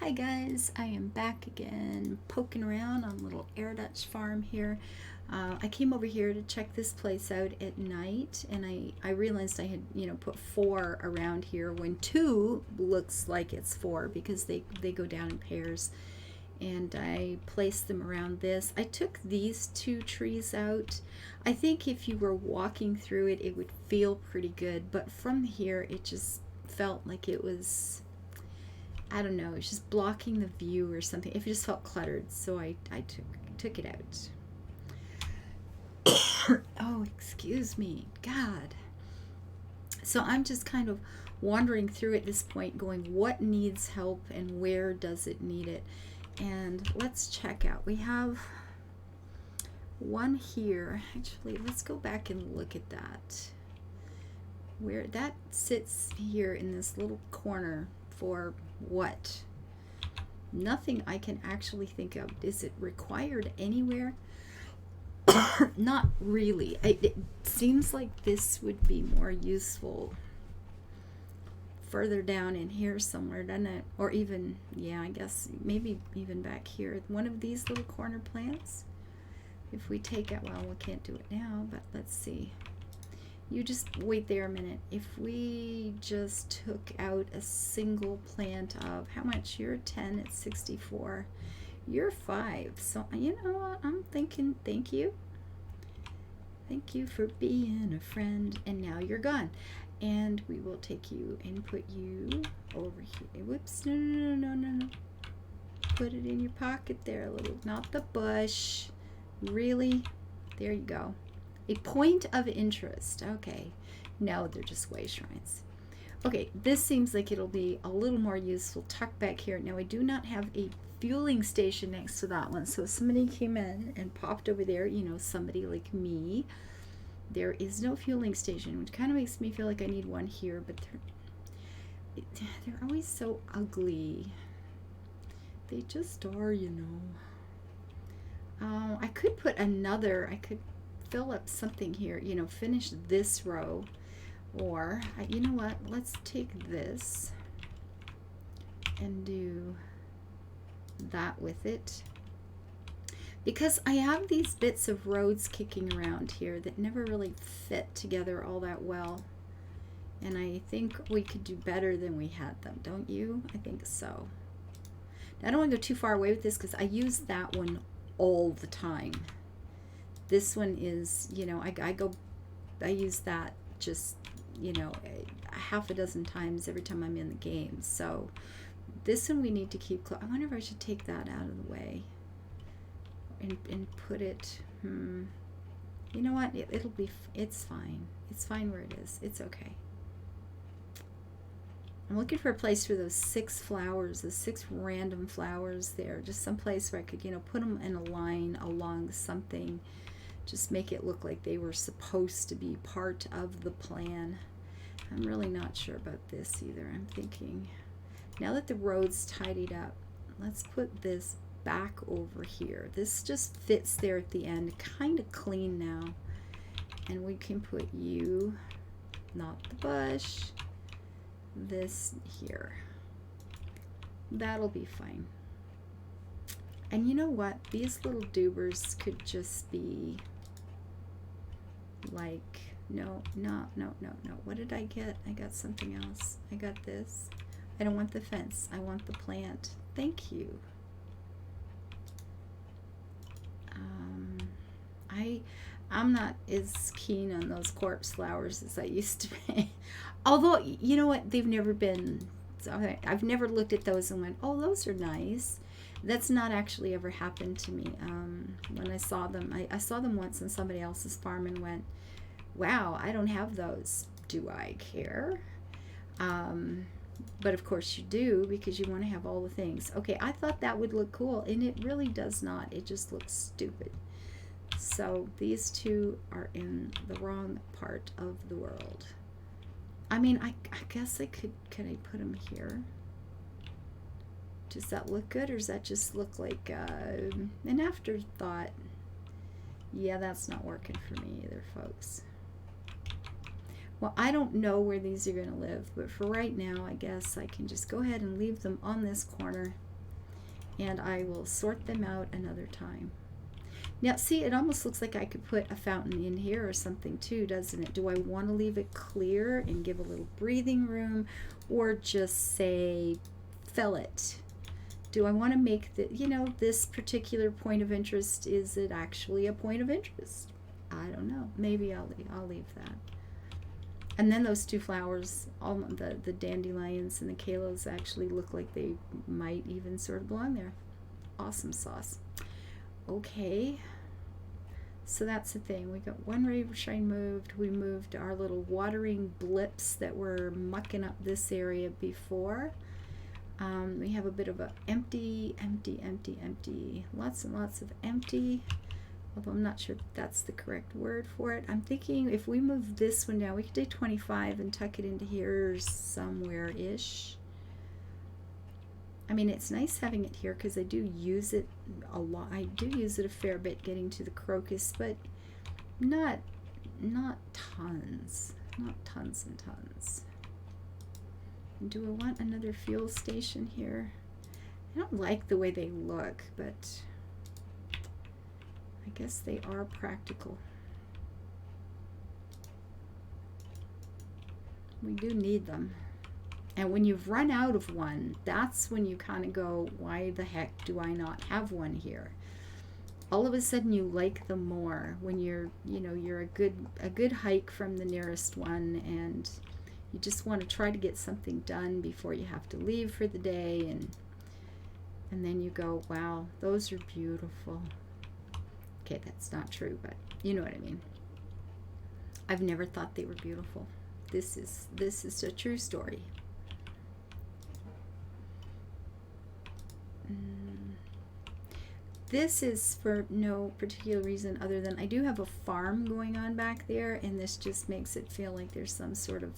Hi guys, I am back again poking around on little Air Dutch farm here. I came over here to check this place out at night, and I realized I had put 4 around here when 2 looks like it's 4 because they go down in pairs, and I placed them around this. I took these 2 trees out. I think if you were walking through it, it would feel pretty good, but from here it just felt like it was, I don't know, it's just blocking the view or something. It just felt cluttered, so I took it out. Oh, excuse me, God. So I'm just kind of wandering through at this point, going, what needs help and where does it need it? And let's check out. We have one here. Actually, let's go back and look at that. Where that sits here in this little corner for what? Nothing I can actually think of. Is it required anywhere? Not really. It seems like this would be more useful further down in here somewhere, doesn't it? Or even, yeah, I guess maybe even back here. One of these little corner plants. If we take out, well, we can't do it now, but let's see. You just wait there a minute. If we just took out a single plant of, how much? You're 10 at 64. You're 5. So, you know what? I'm thinking, thank you. Thank you for being a friend. And now you're gone. And we will take you and put you over here. Whoops. No. Put it in your pocket there a little. Not the bush. Really? There you go. A point of interest. Okay. No, they're just way shrines. Okay, this seems like it'll be a little more useful tucked back here. Now, I do not have a fueling station next to that one. So if somebody came in and popped over there, somebody like me, there is no fueling station, which kind of makes me feel like I need one here, but they're always so ugly. They just are, I could put another, I could fill up something here, finish this row, or you know what, let's take this and do that with it, because I have these bits of roads kicking around here that never really fit together all that well, and I think we could do better than we had them, don't you? I think so. Now, I don't want to go too far away with this because I use that one all the time. This one is, I use that just, half a dozen times every time I'm in the game. So this one we need to keep close. I wonder if I should take that out of the way and put it, you know what, it'll be, it's fine. It's fine where it is. It's okay. I'm looking for a place for those 6 flowers, the 6 random flowers there. Just some place where I could, put them in a line along something. Just make it look like they were supposed to be part of the plan. I'm really not sure about this either. I'm thinking, now that the road's tidied up, let's put this back over here. This just fits there at the end, kind of clean now. And we can put you, not the bush, this here. That'll be fine. And you know what? These little doobers could just be like, no. What did I get? I got something else. I got this. I don't want the fence. I want the plant. Thank you. I'm not as keen on those corpse flowers as I used to be. Although, you know what? They've never been, I've never looked at those and went, oh, those are nice. That's not actually ever happened to me. When I saw them, I saw them once on somebody else's farm and went, wow, I don't have those. Do I care? But of course you do, because you want to have all the things. Okay, I thought that would look cool, and it really does not. It just looks stupid. So these 2 are in the wrong part of the world. I mean, I guess I could I put them here? Does that look good, or does that just look like an afterthought? Yeah, that's not working for me either, folks. Well, I don't know where these are going to live, but for right now, I guess I can just go ahead and leave them on this corner. and I will sort them out another time. Now, see, it almost looks like I could put a fountain in here or something too, doesn't it? Do I want to leave it clear and give a little breathing room, or just say fill it? Do I want to make the, you know, this particular point of interest, is it actually a point of interest? I don't know. Maybe I'll leave that. And then those two flowers, all the dandelions and the kalos, actually look like they might even sort of belong there. Awesome sauce. Okay, so that's the thing. We got one ray of shine moved. We moved our little watering blips that were mucking up this area before. We have a bit of a empty. Lots and lots of empty. Although I'm not sure that's the correct word for it. I'm thinking if we move this one down, we could do 25 and tuck it into here somewhere-ish. I mean, it's nice having it here because I do use it a lot. I do use it a fair bit getting to the crocus, but not tons. Not tons and tons. Do I want another fuel station here? I don't like the way they look, but I guess they are practical. We do need them. And when you've run out of one, that's when you kind of go, why the heck do I not have one here? All of a sudden you like them more when you're, you know, you're a good hike from the nearest one, and you just want to try to get something done before you have to leave for the day, and then you go, wow, those are beautiful. Okay, that's not true, but you know what I mean. I've never thought they were beautiful. This is a true story. This is for no particular reason other than I do have a farm going on back there, and this just makes it feel like there's some sort of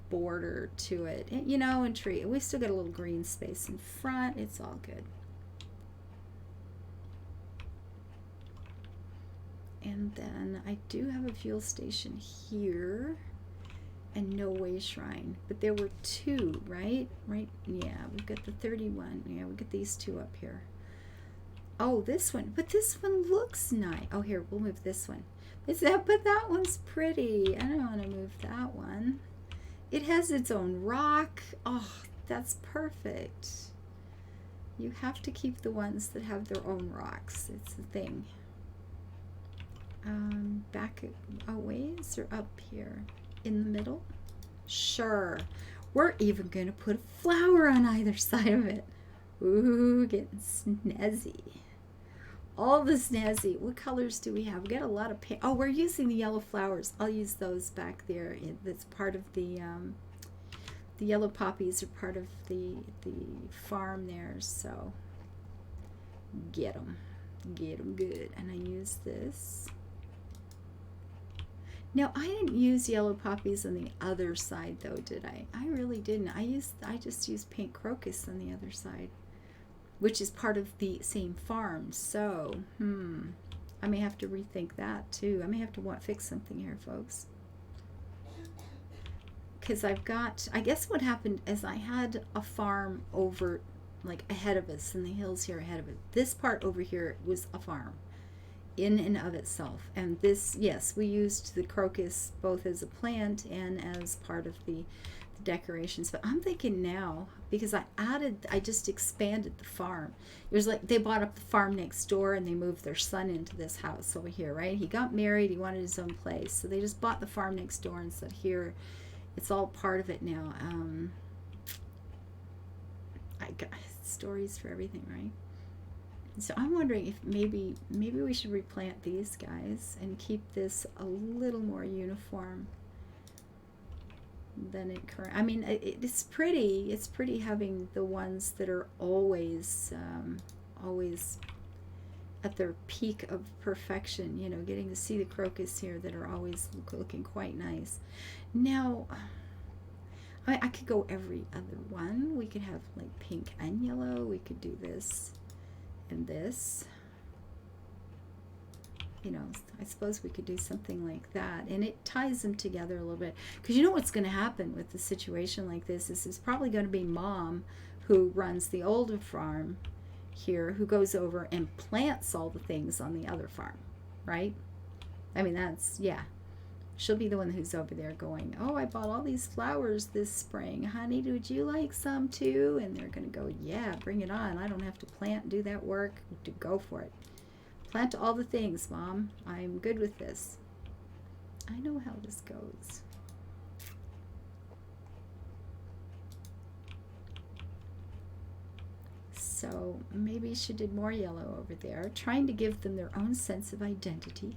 border to it. And, you know, and tree. We still got a little green space in front. It's all good. And then I do have a fuel station here and no way shrine, but there were two, right? Yeah, we've got the 31. Yeah, we've got these two up here. Oh, this one, but this one looks nice. Oh, here, we'll move this one. But that one's pretty. I don't want to move that one. It has its own rock. Oh, that's perfect. You have to keep the ones that have their own rocks. It's the thing. Back a ways or up here in the middle? Sure. We're even going to put a flower on either side of it. Ooh, getting snazzy. All the snazzy. What colors do we have? We got a lot of pink. Oh, we're using the yellow flowers. I'll use those back there. That's part of the yellow poppies are part of the farm there. So get them good. And I use this. Now, I didn't use yellow poppies on the other side, though, did I? I really didn't. I just used pink crocus on the other side, which is part of the same farm. So, I may have to rethink that, too. I may have to fix something here, folks. Because I guess what happened is I had a farm over, like, ahead of us, in the hills here ahead of it. This part over here was a farm in and of itself, and this, yes, we used the crocus both as a plant and as part of the decorations. But I'm thinking now, because I just expanded the farm. It was like they bought up the farm next door and they moved their son into this house over here, right? He got married, he wanted his own place, so they just bought the farm next door and said, here, it's all part of it now. I got stories for everything, right? So I'm wondering if maybe we should replant these guys and keep this a little more uniform than it current. I mean, it's pretty. It's pretty having the ones that are always at their peak of perfection. You know, getting to see the crocus here that are always looking quite nice. Now, I could go every other one. We could have like pink and yellow. We could do this and this, you know, I suppose we could do something like that, and it ties them together a little bit, because you know what's going to happen with a situation like this is it's probably going to be mom who runs the older farm, here who goes over and plants all the things on the other farm, right? I mean, that's, yeah. She'll be the one who's over there going, oh, I bought all these flowers this spring. Honey, would you like some too? And they're going to go, yeah, bring it on. I don't have to plant and do that work. To go for it. Plant all the things, Mom. I'm good with this. I know how this goes. So maybe she did more yellow over there, trying to give them their own sense of identity.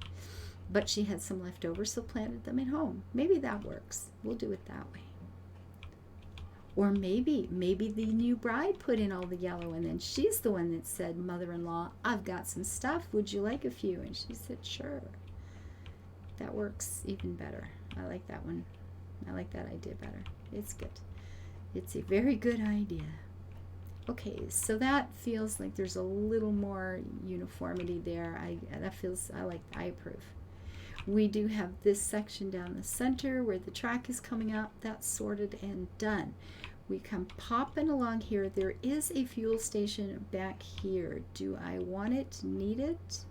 But she had some left over, so planted them at home. Maybe that works. We'll do it that way. Or maybe the new bride put in all the yellow, and then she's the one that said, mother-in-law, I've got some stuff. Would you like a few? And she said, sure. That works even better. I like that one. I like that idea better. It's good. It's a very good idea. Okay, so that feels like there's a little more uniformity there. I approve. We do have this section down the center where the track is coming up. That's sorted and done. We come popping along here. There is a fuel station back here. Do I want it? Need it?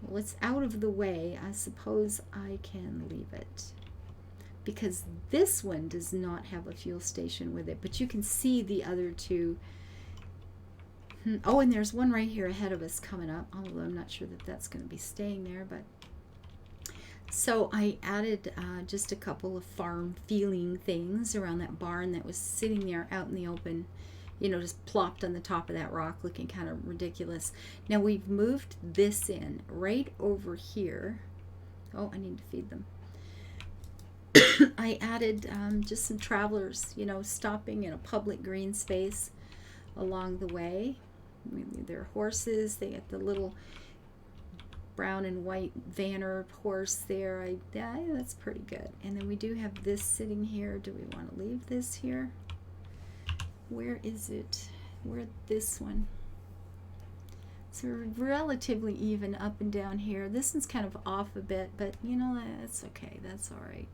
Well, it's out of the way. I suppose I can leave it, because this one does not have a fuel station with it, but you can see the other two. Oh, and there's one right here ahead of us coming up, although I'm not sure that that's going to be staying there. But so I added just a couple of farm feeling things around that barn that was sitting there out in the open, you know, just plopped on the top of that rock, looking kind of ridiculous. Now we've moved this in right over here. Oh, I need to feed them. I added just some travelers, you know, stopping in a public green space along the way. They're horses. They got the little brown and white Vanner horse there. That's pretty good. And then we do have this sitting here. Do we want to leave this here? Where is it? Where this one? So we're relatively even up and down here. This one's kind of off a bit, but you know, that's okay. That's all right.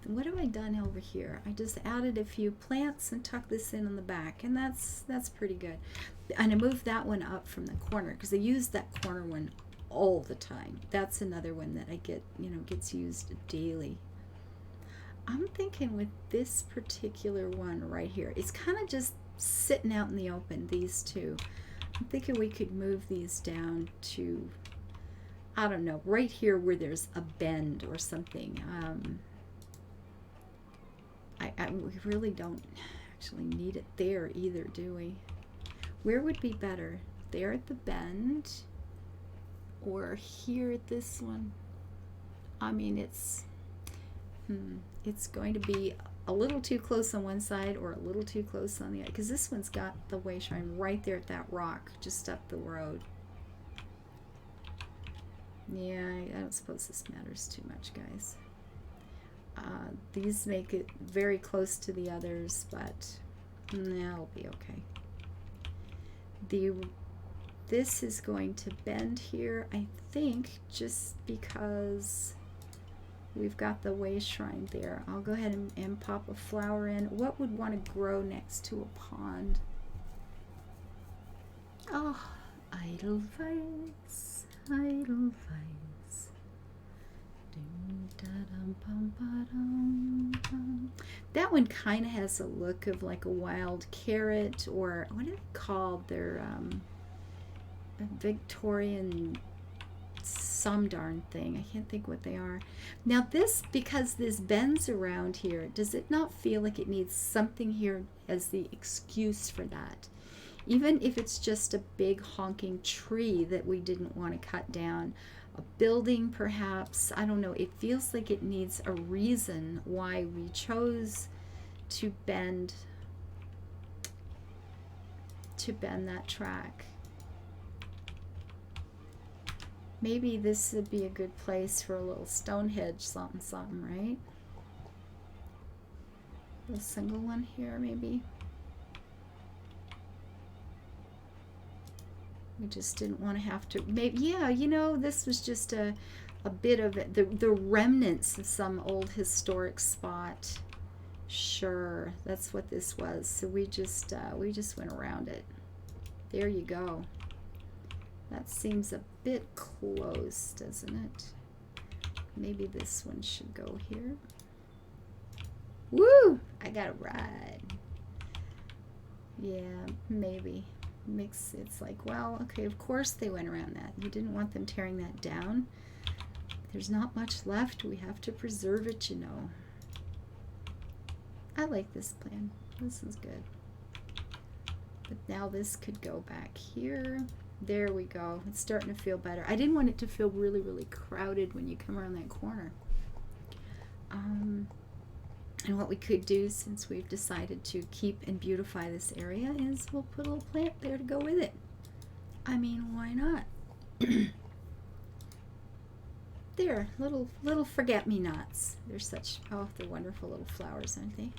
What have I done over here? I just added a few plants and tucked this in on the back, and that's pretty good. And I moved that one up from the corner because I use that corner one all the time. That's another one that I get, you know, gets used daily. I'm thinking with this particular one right here, it's kind of just sitting out in the open, these two. I'm thinking we could move these down to, I don't know, right here where there's a bend or something. We really don't actually need it there either, do we? Where would be better? There at the bend or here at this one? I mean, it's going to be a little too close on one side or a little too close on the other, because this one's got the way shrine right there at that rock just up the road. Yeah, I don't suppose this matters too much, guys. These make it very close to the others, but that'll be okay. This is going to bend here, I think, just because we've got the way shrine there. I'll go ahead and pop a flower in. What would want to grow next to a pond? Oh, Edelweiss, Edelweiss. That one kind of has a look of like a wild carrot, or what are they called? They're a Victorian some darn thing. I can't think what they are. Now this, because this bends around here, does it not feel like it needs something here as the excuse for that? Even if it's just a big honking tree that we didn't want to cut down, a building perhaps, I don't know, it feels like it needs a reason why we chose to bend that track. Maybe this would be a good place for a little Stonehenge something, right? A single one here, maybe. We just didn't want to have to, maybe, yeah, you know, this was just a bit of it, the remnants of some old historic spot. Sure, that's what this was. So we just went around it. There you go. That seems a bit close, doesn't it? Maybe this one should go here. Woo! I got a ride. Yeah, maybe. It's like, well, okay, of course they went around that. You didn't want them tearing that down. There's not much left. We have to preserve it, you know. I like this plan. This is good. But now this could go back here. There we go. It's starting to feel better. I didn't want it to feel really, really crowded when you come around that corner. And what we could do, since we've decided to keep and beautify this area, is we'll put a little plant there to go with it. I mean, why not? There, little forget-me-nots. They're such, oh, they're wonderful little flowers, aren't they?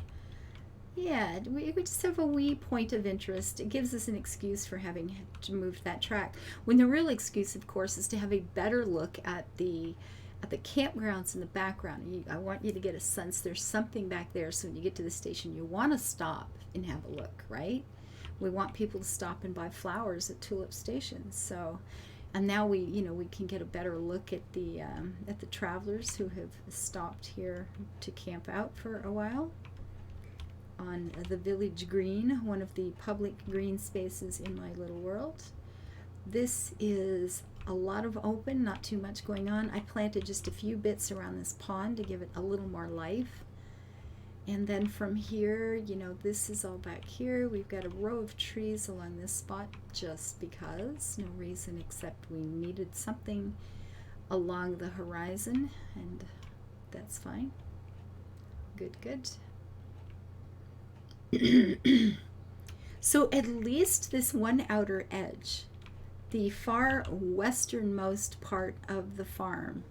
Yeah, we just have a wee point of interest. It gives us an excuse for having to move that track. When the real excuse, of course, is to have a better look at the campgrounds in the background. I want you to get a sense there's something back there, so when you get to the station, you want to stop and have a look, right? We want people to stop and buy flowers at Tulip Station. So, and now we can get a better look at the travelers who have stopped here to camp out for a while on the Village Green, one of the public green spaces in my little world. This is a lot of open, not too much going on. I planted just a few bits around this pond to give it a little more life. And then from here, this is all back here. We've got a row of trees along this spot just because. No reason except we needed something along the horizon, and that's fine. Good, good. So at least this one outer edge, the far westernmost part of the farm,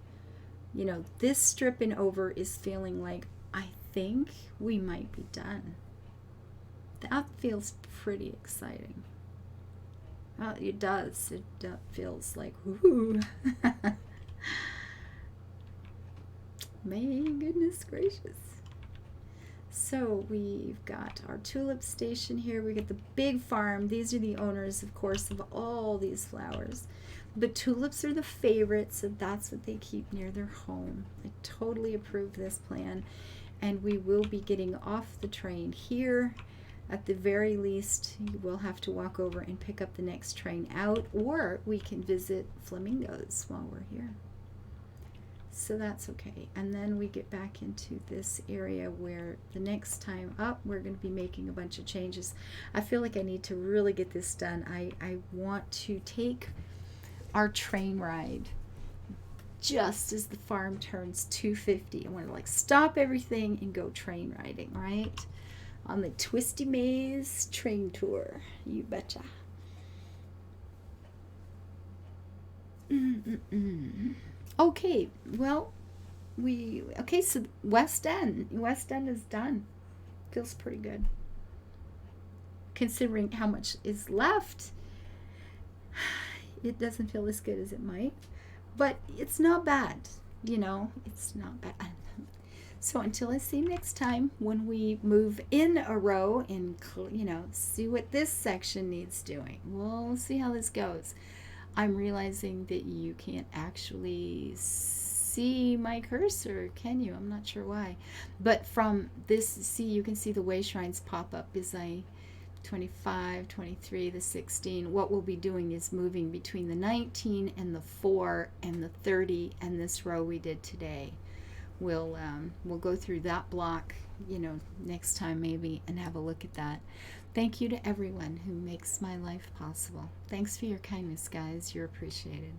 this strip and over is feeling like, I think we might be done. That feels pretty exciting. It does. It feels like, whoo. May goodness gracious. So we've got our tulip station here. We get the big farm. These are the owners, of course, of all these flowers. But tulips are the favorites, so that's what they keep near their home. I totally approve this plan. And we will be getting off the train here. At the very least, you will have to walk over and pick up the next train out, or we can visit flamingos while we're here. So that's okay. And then we get back into this area where the next time up, we're going to be making a bunch of changes. I feel like I need to really get this done. I want to take our train ride just as the farm turns 250. I want to stop everything and go train riding, right? On the Twisty Maze train tour. You betcha. Okay, well, so West End is done. Feels pretty good. Considering how much is left, it doesn't feel as good as it might, but it's not bad, it's not bad. So until I see you next time, when we move in a row and, see what this section needs doing, we'll see how this goes. I'm realizing that you can't actually see my cursor, can you? I'm not sure why. But from this, you can see the way shrines pop up as I 25, 23, the 16. What we'll be doing is moving between the 19 and the 4 and the 30 and this row we did today. We'll go through that block, next time maybe, and have a look at that. Thank you to everyone who makes my life possible. Thanks for your kindness, guys. You're appreciated.